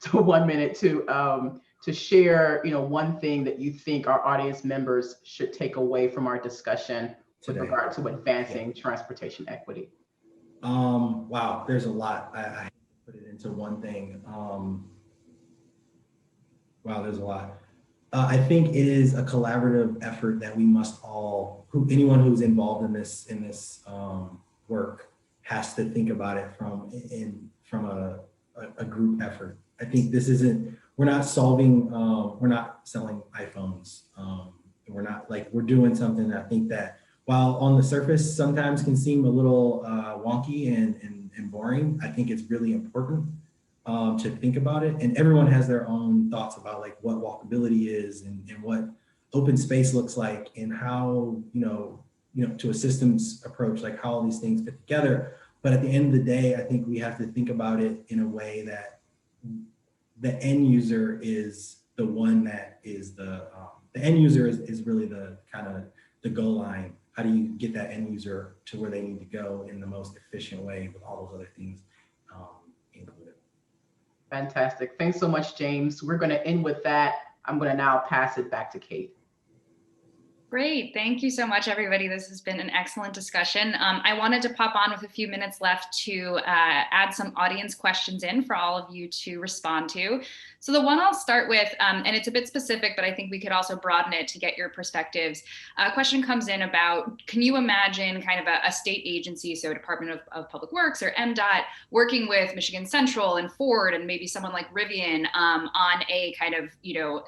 B: to 1 minute to share, one thing that you think our audience members should take away from our discussion with regard to advancing transportation equity.
E: Wow, there's a lot. I put it into one thing. Wow, there's a lot. I think it is a collaborative effort that we must all, anyone who's involved in this work has to think about it from a group effort. I think this isn't, we're not selling iPhones. We're doing something that I think that while on the surface sometimes can seem a little wonky and boring, I think it's really important to think about it. And everyone has their own thoughts about what walkability is and what open space looks like, and how, to a systems approach, how all these things fit together. But at the end of the day, I think we have to think about it in a way that the end user is the one that is the end user is really the kind of the goal line. How do you get that end user to where they need to go in the most efficient way with all those other things included?
B: Fantastic. Thanks so much, James. We're going to end with that. I'm going to now pass it back to Kate.
F: Great. Thank you so much, everybody. This has been an excellent discussion. I wanted to pop on with a few minutes left to add some audience questions in for all of you to respond to. So the one I'll start with, and it's a bit specific, but I think we could also broaden it to get your perspectives. A question comes in about, can you imagine kind of a state agency, so Department of Public Works or MDOT, working with Michigan Central and Ford and maybe someone like Rivian on a kind of,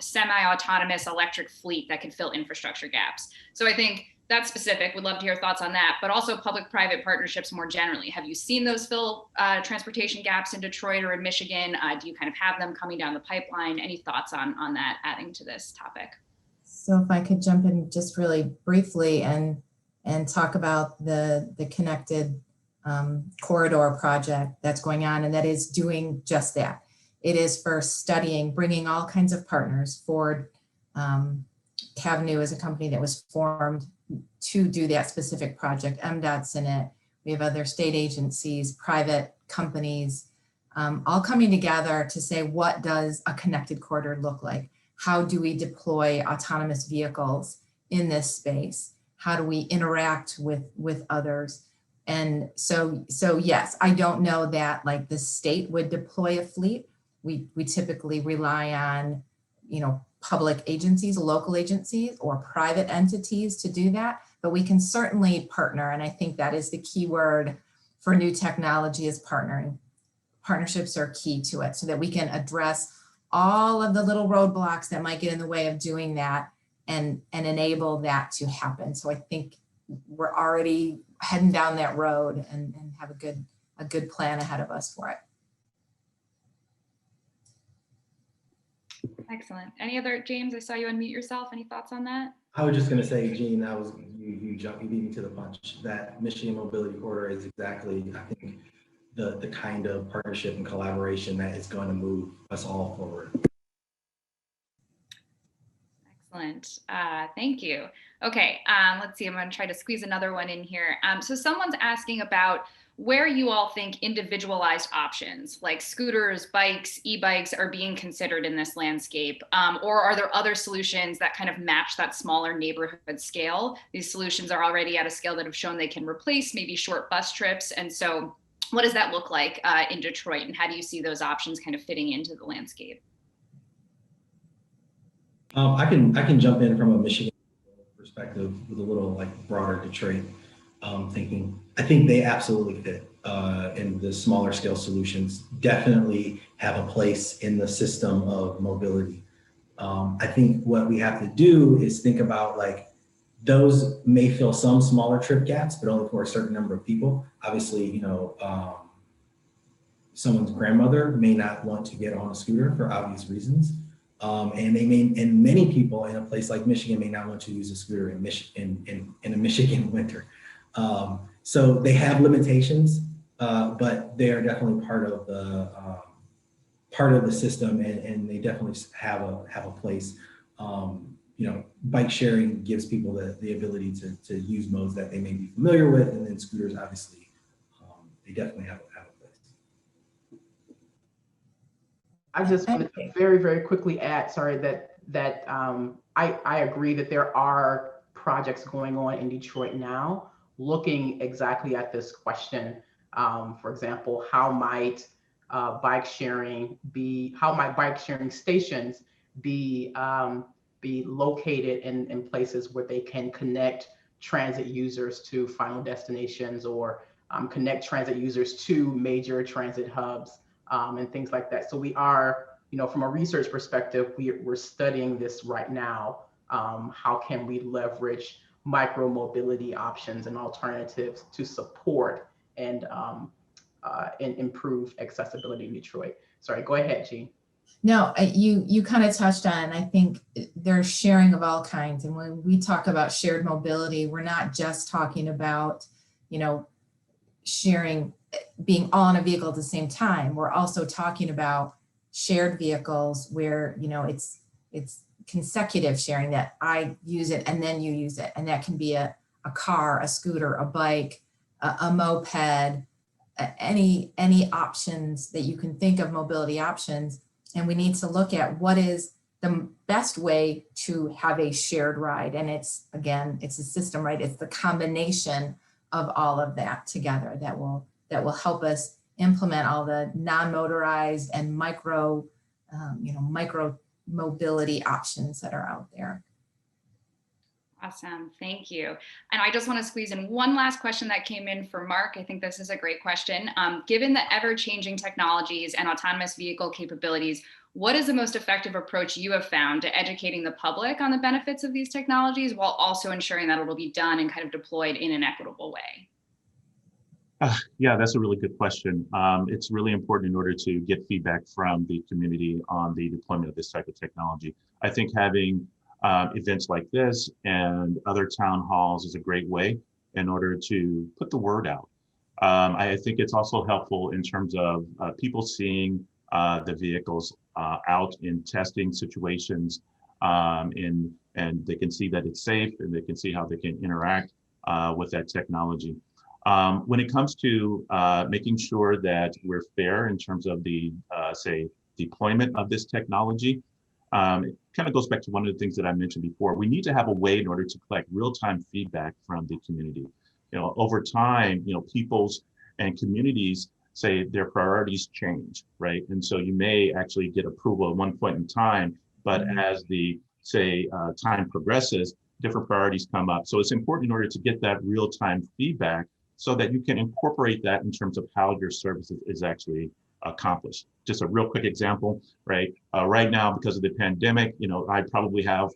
F: semi-autonomous electric fleet that can fill infrastructure gaps? So I think that's specific. Would love to hear thoughts on that, but also public-private partnerships more generally. Have you seen those fill transportation gaps in Detroit or in Michigan? Do you kind of have them coming down the pipeline? Any thoughts on that, adding to this topic?
C: So if I could jump in just really briefly and talk about the connected corridor project that's going on, and that is doing just that. It is for studying, bringing all kinds of partners. Ford, Cavenue is a company that was formed to do that specific project. MDOT's in it. We have other state agencies, private companies, all coming together to say, what does a connected corridor look like? How do we deploy autonomous vehicles in this space? How do we interact with others? And so yes, I don't know that like the state would deploy a fleet. We typically rely on, public agencies, local agencies, or private entities to do that, but we can certainly partner. And I think that is the key word for new technology, is partnering. Partnerships are key to it, so that we can address all of the little roadblocks that might get in the way of doing that and enable that to happen. So I think we're already heading down that road and have a good plan ahead of us for it.
F: Excellent. Any other, James, I saw you unmute yourself. Any thoughts on that?
E: I was just going to say, Jean, you beat me to the punch. That Michigan Mobility Corridor is exactly, I think, the kind of partnership and collaboration that is going to move us all forward.
F: Excellent. Thank you. Okay, let's see. I'm going to try to squeeze another one in here. So someone's asking about where you all think individualized options like scooters, bikes, e-bikes are being considered in this landscape, or are there other solutions that kind of match that smaller neighborhood scale? These solutions are already at a scale that have shown they can replace maybe short bus trips. And so what does that look like in Detroit, and how do you see those options kind of fitting into the landscape?
E: I can jump in from a Michigan perspective with a little like broader Detroit thinking. I think they absolutely fit, and the smaller scale solutions definitely have a place in the system of mobility. I think what we have to do is think about like those may fill some smaller trip gaps, but only for a certain number of people. Obviously, someone's grandmother may not want to get on a scooter for obvious reasons. And many people in a place like Michigan may not want to use a scooter in a Michigan winter. So they have limitations, but they are definitely part of the system, and they definitely have a place. Bike sharing gives people the ability to use modes that they may be familiar with, and then scooters, obviously, they definitely have a place.
B: I just wanted to very, very quickly add, sorry, that I agree that there are projects going on in Detroit now looking exactly at this question. For example, how might bike sharing stations be located in places where they can connect transit users to final destinations, or connect transit users to major transit hubs, and things like that. So we are, from a research perspective, we're studying this right now. How can we leverage micro mobility options and alternatives to support and improve accessibility in Detroit? Sorry, go ahead, Jean.
C: No, you kind of touched on, I think there's sharing of all kinds. And when we talk about shared mobility, we're not just talking about, sharing, being all in a vehicle at the same time. We're also talking about shared vehicles where, it's consecutive sharing, that I use it and then you use it. And that can be a car, a scooter, a bike, a moped, any options that you can think of, mobility options. And we need to look at what is the best way to have a shared ride. And it's a system, right? It's the combination of all of that together that will help us implement all the non-motorized and micro mobility options that are out there.
F: Awesome, thank you. And I just want to squeeze in one last question that came in for Mark. I think this is a great question. Given the ever-changing technologies and autonomous vehicle capabilities, what is the most effective approach you have found to educating the public on the benefits of these technologies, while also ensuring that it will be done and kind of deployed in an equitable way?
D: Yeah, that's a really good question. It's really important in order to get feedback from the community on the deployment of this type of technology. I think having events like this and other town halls is a great way in order to put the word out. I think it's also helpful in terms of people seeing the vehicles out in testing situations, and they can see that it's safe, and they can see how they can interact with that technology. When it comes to making sure that we're fair in terms of the, say, deployment of this technology, it kind of goes back to one of the things that I mentioned before. We need to have a way in order to collect real-time feedback from the community. over time, people's and communities say their priorities change, right? And so you may actually get approval at one point in time, but as the time progresses, different priorities come up. So it's important in order to get that real-time feedback so that you can incorporate that in terms of how your service is actually accomplished. Just a real quick example, right? Right now, because of the pandemic, I probably have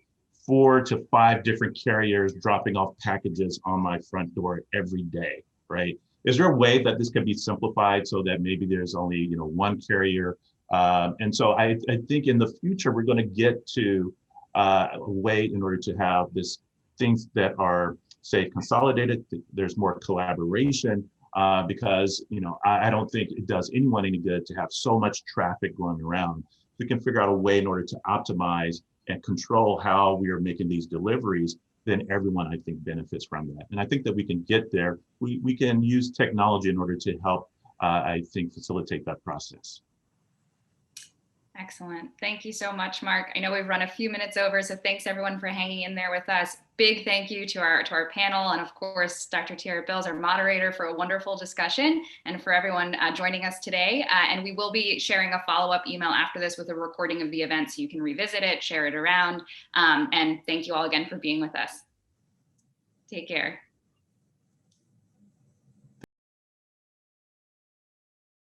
D: 4 to 5 different carriers dropping off packages on my front door every day, right? Is there a way that this can be simplified so that maybe there's only, one carrier? And so I think in the future, we're going to get to a way in order to have this things that are, say, consolidated. There's more collaboration because, I don't think it does anyone any good to have so much traffic going around. We can figure out a way in order to optimize and control how we are making these deliveries, then everyone, I think, benefits from that. And I think that we can get there. We can use technology in order to help, I think, facilitate that process.
F: Excellent. Thank you so much, Mark. I know we've run a few minutes over, so thanks everyone for hanging in there with us. Big thank you to our panel, and of course, Dr. Tiara Bills, our moderator, for a wonderful discussion, and for everyone joining us today. And we will be sharing a follow-up email after this with a recording of the event, so you can revisit it, share it around. And thank you all again for being with us. Take care.